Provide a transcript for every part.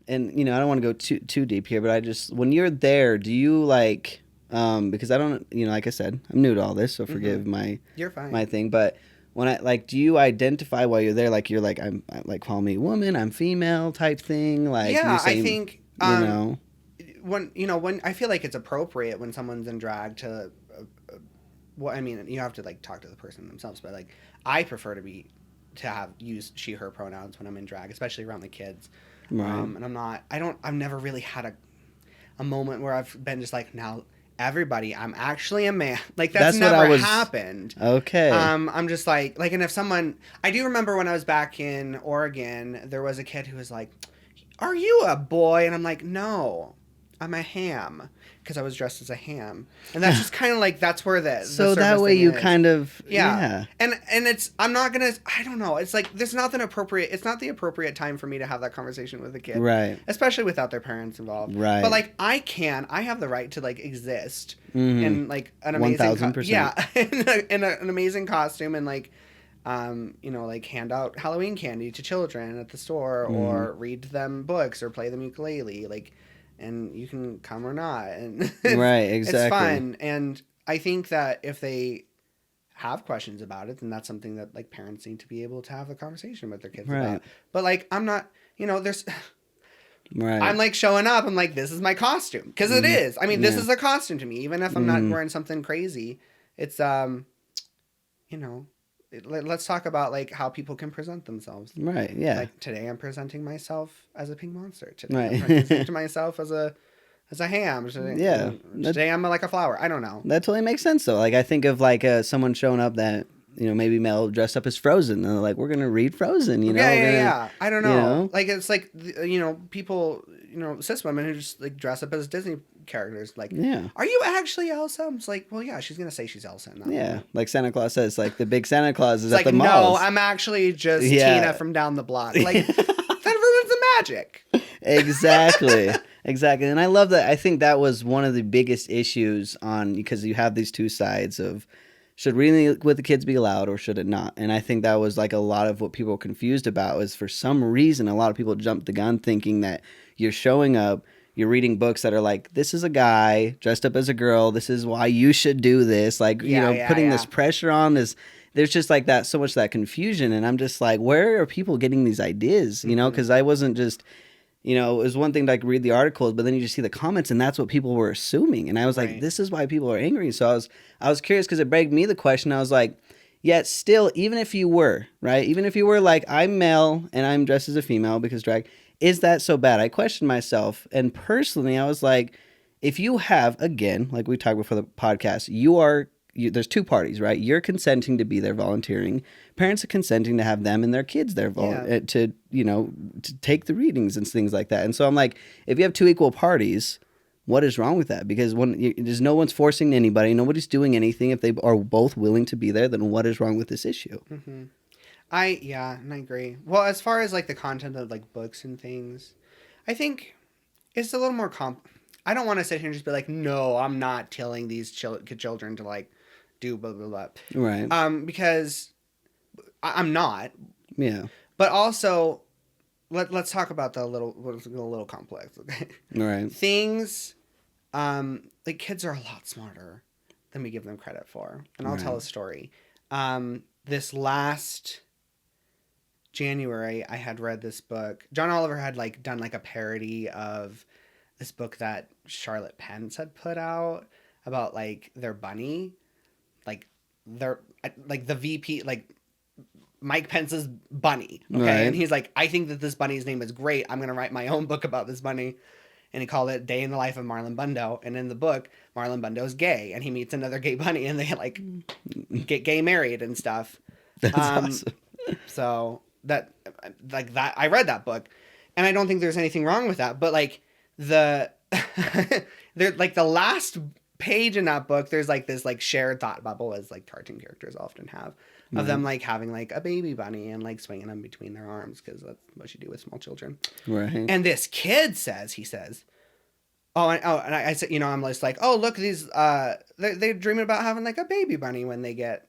and I don't want to go too deep here, but I just, when you're there, do you like, because I don't, like I said, I'm new to all this, so forgive You're fine. my thing, but when I like, do you identify while you're there, like you're like, I'm like, call me woman, I'm female type thing, like you're Yeah, I saying, think when I feel like it's appropriate when someone's in drag to, well, I mean, you have to like talk to the person themselves, but like I prefer to use she her pronouns when I'm in drag, especially around the kids. right? And I've never really had a moment where I've been just like, now everybody, I'm actually a man. Like that's That's what I never was. happened. Okay. I'm just like, and if someone, I do remember when I was back in Oregon, there was a kid who was like, "Are you a boy?" And I'm like, "No, I'm a ham," because I was dressed as a ham, and that's just kind of like that's where the So that surface way thing you is. kind of, Yeah. yeah, And it's I'm not gonna I don't know. It's like there's nothing appropriate it's not the appropriate time for me to have that conversation with a kid. right, Especially without their parents involved. But right. like I have the right to like exist Mm-hmm. in like an amazing 1000%. yeah, in an amazing costume and like like hand out Halloween candy to children at the store Mm-hmm. or read them books or play them ukulele like and you can come or not and Right, it's exactly. fun and I think that if they have questions about it, then that's something that like parents need to be able to have a conversation with their kids Right, about. But like I'm not, there's right. I'm like showing up. I'm like, this is my costume because it Mm-hmm. is. I mean, this Yeah. is a costume to me, even if I'm not Mm-hmm. wearing something crazy. It's you know, let's talk about like how people can present themselves. Right, yeah. Like today, I'm presenting myself as a pink monster. Today, I'm Right. presenting myself as a ham. Today, Yeah. That today I'm like a flower. I don't know. that totally makes sense though. Like I think of like someone showing up that, maybe Mel dressed up as Frozen, and they're like, we're gonna read Frozen, Yeah, we're yeah, gonna, yeah. I don't you know. know. Like it's like people, cis women who just like dress up as Disney characters. Like, Yeah. are you actually Elsa? I'm just like, well, yeah, she's gonna say she's Elsa in that Yeah. moment. Like Santa Claus says, like the big Santa Claus is It's at like, the no, malls. I'm actually just Tina Yeah. from down the block. Like that ruins the magic. Exactly. Exactly. And I love that. I think that was one of the biggest issues on, because you have these two sides of, should reading with the kids be allowed or should it not? And I think that was like a lot of what people were confused about, was for some reason a lot of people jumped the gun thinking that you're showing up, you're reading books that are like, this is a guy dressed up as a girl, this is why you should do this, like, Yeah, yeah, putting this yeah. pressure on this. There's just like that, so much that confusion, and I'm just like, where are people getting these ideas? Hmm. Because I wasn't just, it was one thing to like read the articles, but then you just see the comments, and that's what people were assuming. And I was like, Right. this is why people are angry. So I was curious, because it begged me the question. I was like, yet still, even if you were right, even if you were like, I'm male and I'm dressed as a female because drag, is that so bad? I questioned myself, and personally, I was like, if you have, again, like we talked before the podcast, there's two parties, right? You're consenting to be there, volunteering. Parents are consenting to have them and their kids there Yeah. to take the readings and things like that. And so I'm like, if you have two equal parties, what is wrong with that? Because there's no one's forcing anybody, nobody's doing anything. If they are both willing to be there, then what is wrong with this issue? Hmm. And I agree. Well, as far as like the content of like books and things, I think it's a little more I don't want to sit here and just be like, no, I'm not telling these children to like do blah blah blah. Right. Because I'm not. Yeah. But also, let's talk about the what's a little complex. Okay, Right. things like kids are a lot smarter than we give them credit for, and I'll tell Right. a story. This last January, I had read this book. John Oliver had like done like a parody of this book that Charlotte Pence had put out about like their bunny, like their like the VP like Mike Pence's bunny. Okay. And Right. he's like, I think that this bunny's name is great. I'm going to write my own book about this bunny. And he called it Day in the Life of Marlon Bundo. And in the book, Marlon Bundo's gay and he meets another gay bunny and they like get gay married and stuff. That's Um, awesome. so that, like that, I read that book and I don't think there's anything wrong with that. But like the, they're like the last page in that book, there's like this like shared thought bubble as like cartoon characters often have of them like having like a baby bunny and like swinging them between their arms because that's what you do with small children. Right. And this kid says, and I said, I'm just like, oh, look, these, they're dreaming about having like a baby bunny when they get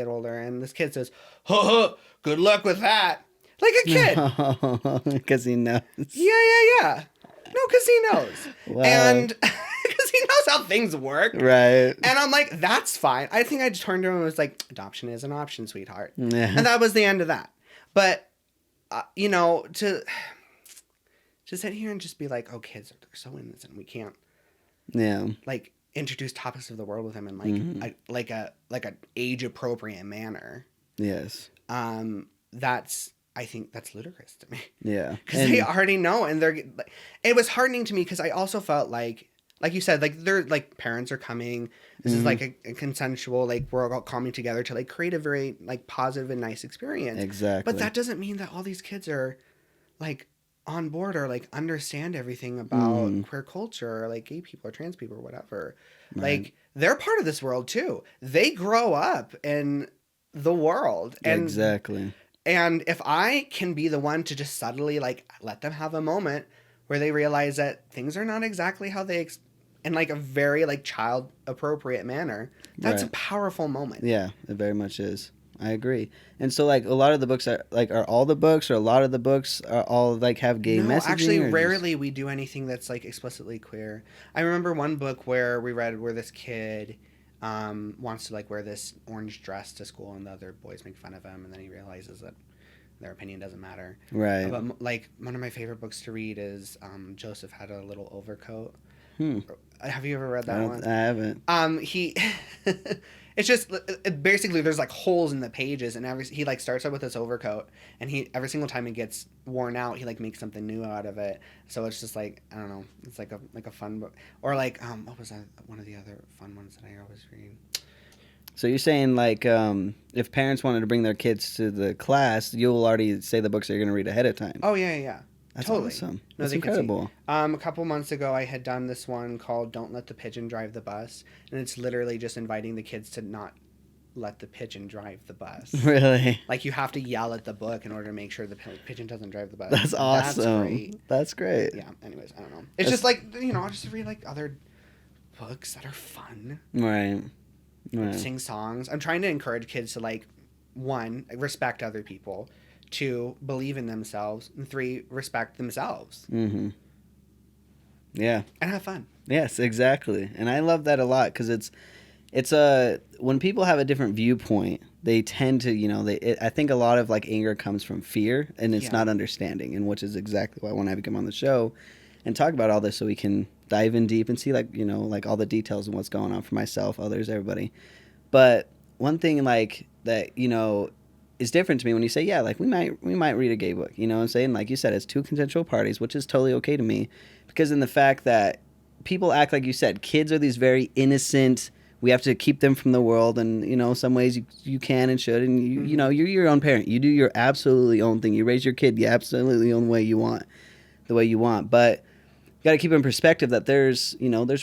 older. And this kid says, good luck with that. Like a kid. No, because he knows. Yeah. No, because he knows. Wow. And because he knows how things work. Right. And I'm like, that's fine. I think I just turned to him and was like, adoption is an option, sweetheart. Yeah. And that was the end of that. But, you know, to sit here and just be like, oh, kids, they're so innocent. We can't, Yeah. like, introduce topics of the world with them in, like, like an age-appropriate manner. Yes. I think that's ludicrous to me. Yeah. Because they already know, and it was heartening to me because I also felt like you said, like they're like parents are coming. This is like a consensual, like we're all coming together to like create a very like positive and nice experience. Exactly. But that doesn't mean that all these kids are like on board or like understand everything about queer culture or like gay people or trans people or whatever. Right. Like they're part of this world too. They grow up in the world. And exactly. And if I can be the one to just subtly like let them have a moment where they realize that things are not exactly how they in like a very like child appropriate manner, that's a powerful moment. Yeah, it very much is. I agree. And so like a lot of the books are all the books or a lot of the books are all like have gay messaging? Actually rarely we do anything that's like explicitly queer. I remember one book where we read where this kid wants to like wear this orange dress to school and the other boys make fun of him and then he realizes that their opinion doesn't matter. Right. But like one of my favorite books to read is Joseph Had a Little Overcoat. Have you ever read that one? I haven't. It's just basically there's like holes in the pages and he like starts out with this overcoat and he every single time it gets worn out he like makes something new out of it. So it's just like I don't know, it's like a fun book. Or like what was that one of the other fun ones that I always read? So you're saying like if parents wanted to bring their kids to the class, you'll already say the books that you're going to read ahead of time. Oh yeah. That's totally awesome. No, that's incredible. A couple months ago, I had done this one called "Don't Let the Pigeon Drive the Bus," and it's literally just inviting the kids to not let the pigeon drive the bus. Really? Like you have to yell at the book in order to make sure the pigeon doesn't drive the bus. That's awesome. That's great. That's great. Yeah. Anyways, I don't know. It's just like I'll just read like other books that are fun. Right. Sing songs. I'm trying to encourage kids to like, 1, respect other people. 2, believe in themselves. And 3, respect themselves. Mm-hmm. Yeah. And have fun. Yes, exactly. And I love that a lot because it's when people have a different viewpoint, they tend to, I think a lot of like anger comes from fear and it's not understanding, and which is exactly why I want to have you come on the show and talk about all this so we can dive in deep and see like all the details and what's going on for myself, others, everybody. But one thing like that, is different to me when you say, yeah, like we might read a gay book, what I'm saying? Like you said, it's 2 consensual parties, which is totally okay to me, because in the fact that people act like you said, kids are these very innocent, we have to keep them from the world, and some ways you can and should, and you're your own parent, you do your absolutely own thing, you raise your kid the absolutely own way you want, but you got to keep in perspective that there's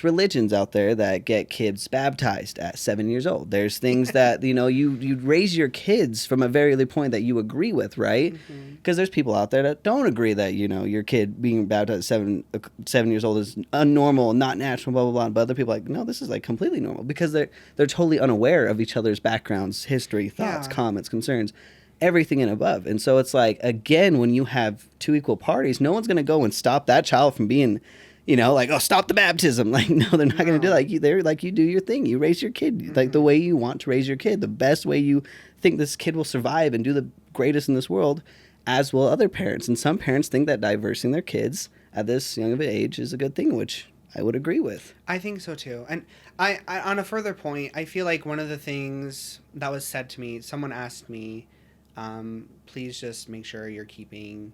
religions out there that get kids baptized at 7 years old. There's things that, you raise your kids from a very early point that you agree with, right? Because there's people out there that don't agree that, your kid being baptized at 7 years old is unnormal, not natural, blah, blah, blah. But other people are like, no, this is like completely normal because they're totally unaware of each other's backgrounds, history, thoughts, comments, concerns, everything and above. And so it's like, again, when you have 2 equal parties, no one's going to go and stop that child from being, like, oh, stop the baptism. Like, no, they're not going to do that. They're like, you do your thing. You raise your kid like the way you want to raise your kid, the best way you think this kid will survive and do the greatest in this world, as will other parents. And some parents think that diversing their kids at this young of an age is a good thing, which I would agree with. I think so too. And I on a further point, I feel like one of the things that was said to me, someone asked me, please just make sure you're keeping,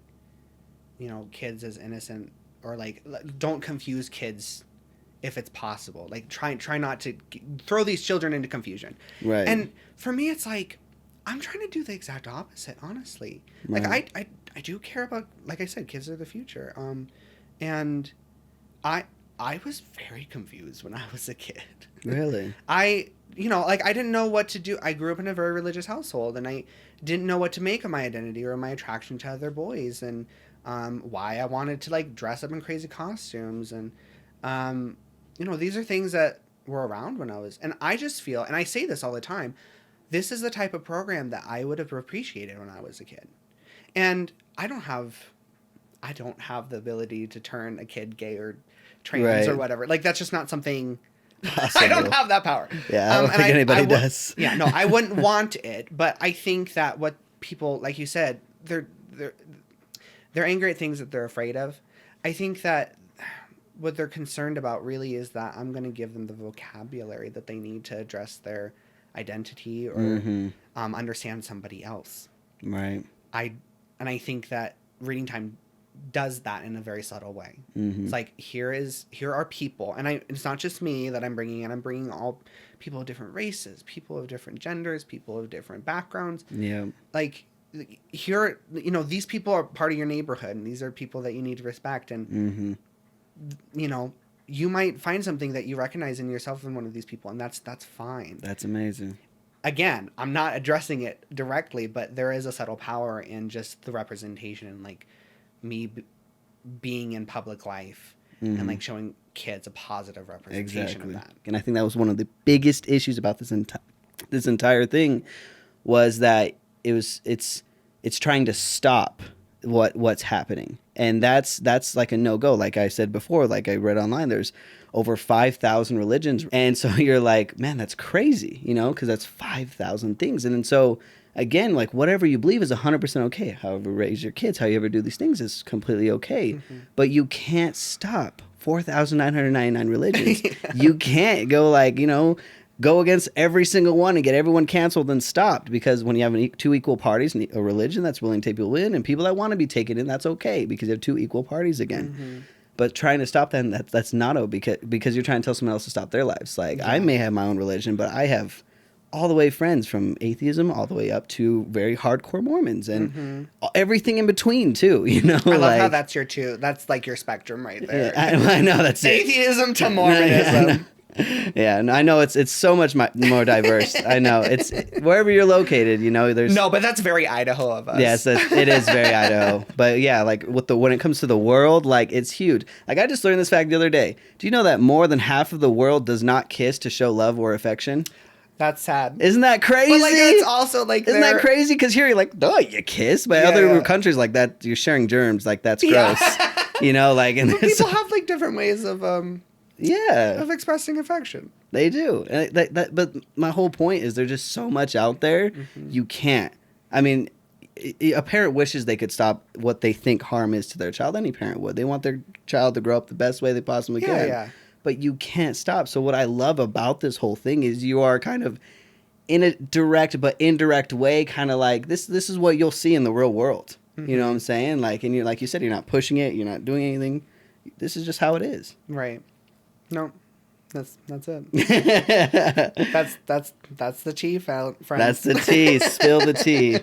kids as innocent, or like don't confuse kids if it's possible. Like try not to throw these children into confusion. Right. And for me, it's like I'm trying to do the exact opposite, honestly. Right. Like I do care about, like I said, kids are the future. And I was very confused when I was a kid. Really? I didn't know what to do. I grew up in a very religious household, and I didn't know what to make of my identity or my attraction to other boys, and why I wanted to like dress up in crazy costumes, and these are things that were around when I was, and I just feel, and I say this all the time, this is the type of program that I would have appreciated when I was a kid. And I don't have the ability to turn a kid gay or trans Right. or whatever. Like that's just not something. Possible. I don't have that power. Yeah, I don't think anybody does. Yeah, no, I wouldn't want it. But I think that what people, like you said, they're angry at things that they're afraid of. I think that what they're concerned about really is that I'm going to give them the vocabulary that they need to address their identity or understand somebody else. Right. I think that reading time does that in a very subtle way. It's like here are people, and it's not just me that I'm bringing in. I'm bringing all people of different races, people of different genders, people of different backgrounds. Yeah. Like here, these people are part of your neighborhood, and these are people that you need to respect. And you might find something that you recognize in yourself in one of these people, and that's fine. That's amazing. Again, I'm not addressing it directly, but there is a subtle power in just the representation and like me being in public life and like showing kids a positive representation of that. And I think that was one of the biggest issues about this entire thing was that it's trying to stop what's happening. And that's like a no-go. Like I said before, like I read online, there's over 5,000 religions. And so you're like, man, that's crazy, because that's 5,000 things. And then so again, like whatever you believe is 100% okay. However you raise your kids, how you ever do these things is completely okay. But you can't stop 4,999 religions. You can't go like, go against every single one and get everyone canceled and stopped, because when you have two equal parties, a religion that's willing to take people in and people that want to be taken in, that's okay because you have two equal parties again. But trying to stop them, that's not okay, because you're trying to tell someone else to stop their lives. Like I may have my own religion, but I have all the way friends from atheism all the way up to very hardcore Mormons and everything in between too. I love how that's that's like your spectrum right there. Yeah, I know that's atheism to Mormonism. Yeah, and I know it's so much more diverse. I know it's wherever you're located. There's but that's very Idaho of us. Yes, it is very Idaho. But yeah, like when it comes to the world, like it's huge. Like I just learned this fact the other day. Do you know that more than half of the world does not kiss to show love or affection? That's sad. Isn't that crazy? But like it's also like isn't that crazy? Because here you're like, oh, you kiss. But other countries like that, you're sharing germs. Like that's gross. Like and people have like different ways of of expressing affection. They do. But my whole point is there's just so much out there. You can't. I mean, a parent wishes they could stop what they think harm is to their child. Any parent would. They want their child to grow up the best way they possibly can. Yeah. But you can't stop. So what I love about this whole thing is you are kind of in a direct but indirect way, kind of like this is what you'll see in the real world. You know what I'm saying? Like, and you're like you said, you're not pushing it. You're not doing anything. This is just how it is. Right. No, that's it. That's the tea, friends. That's the tea. Spill the tea.